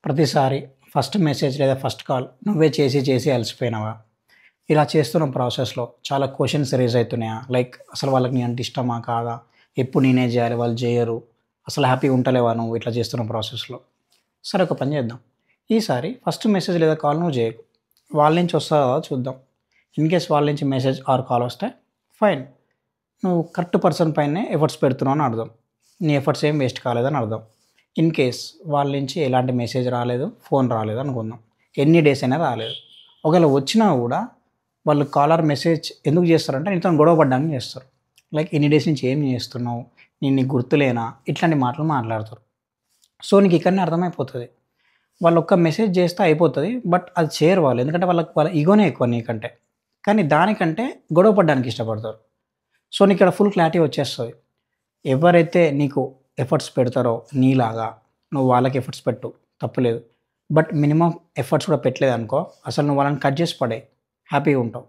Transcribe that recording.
ప్రతిసారి first message లేదా first call నువ్వే చేసి చేసి అలసిపోయినావా? ఇలా చేస్తున్న ప్రాసెస్‌లో చాలా క్వెషన్స్ రైజ్ అయితున్నాయా? లైక్ అసలు వాళ్ళకి నీ అంటే ఇష్టమా? కాదా? ఎప్పుడు నేనే జేయాలి? వాళ్ళు జేయరు. అసలు హ్యాపీగా ఉంటలేవా నువ్వు ఇట్లా చేస్తున్న ప్రాసెస్‌లో? సరే ఒక పని చేద్దాం. ఈసారి ఫస్ట్ మెసేజ్ లేదా కాల్ నువ్వు జేయకు. వాళ్ళ నుంచి వస్తదా చూద్దాం. ఇన్‌కేస్ వాళ్ళ నుంచి మెసేజ్ ఆర్ కాల్ వస్తే ఫైన్. నువ్వు కరెక్ట్ పర్సన్ పైనే ఎఫర్ట్స్ పెడుతున్నావు అని అర్థం. నీ ఎఫర్ట్స్ ఏం వేస్ట్ కాలేదని అర్థం. ఇన్‌కేస్ వాళ్ళ నుంచి ఎలాంటి మెసేజ్ రాలేదు, ఫోన్ రాలేదు అనుకుందాం. ఎన్ని డేస్ అయినా రాలేదు. ఒకవేళ వచ్చినా కూడా వాళ్ళు కాల్ ఆర్ మెసేజ్ ఎందుకు చేస్తారంటే నీతోని గొడవ పడడానికి చేస్తారు. లైక్ ఇన్ని డేస్ నుంచి ఏం చేస్తున్నావు? నేను నీకు గుర్తులేనా? ఇట్లాంటి మాటలు మాట్లాడతారు. సో, నీకు ఇక్కడనే అర్థమైపోతది. వాళ్ళు ఒక్క మెసేజ్ చేస్తే అయిపోతది. బట్ అది చేయరు వాళ్ళు. ఎందుకంటే వాళ్ళ ఇగోనే ఎక్కువ నీకంటే. కానీ దానికంటే గొడవ పడడానికి ఇష్టపడతారు. సో, నీకిక్కడ ఫుల్ క్లారిటీ వచ్చేస్తది. ఎవరైతే నీకు ఎఫర్ట్స్ పెడతారో నీలాగా నువ్వు వాళ్ళకి ఎఫర్ట్స్ పెట్టు తప్పులేదు. బట్ మినిమమ్ ఎఫర్ట్స్ కూడా పెట్టలేదనుకో అసలు నువ్వు వాళ్ళని కట్ చేసి పడేయి. హ్యాపీగా ఉంటావు.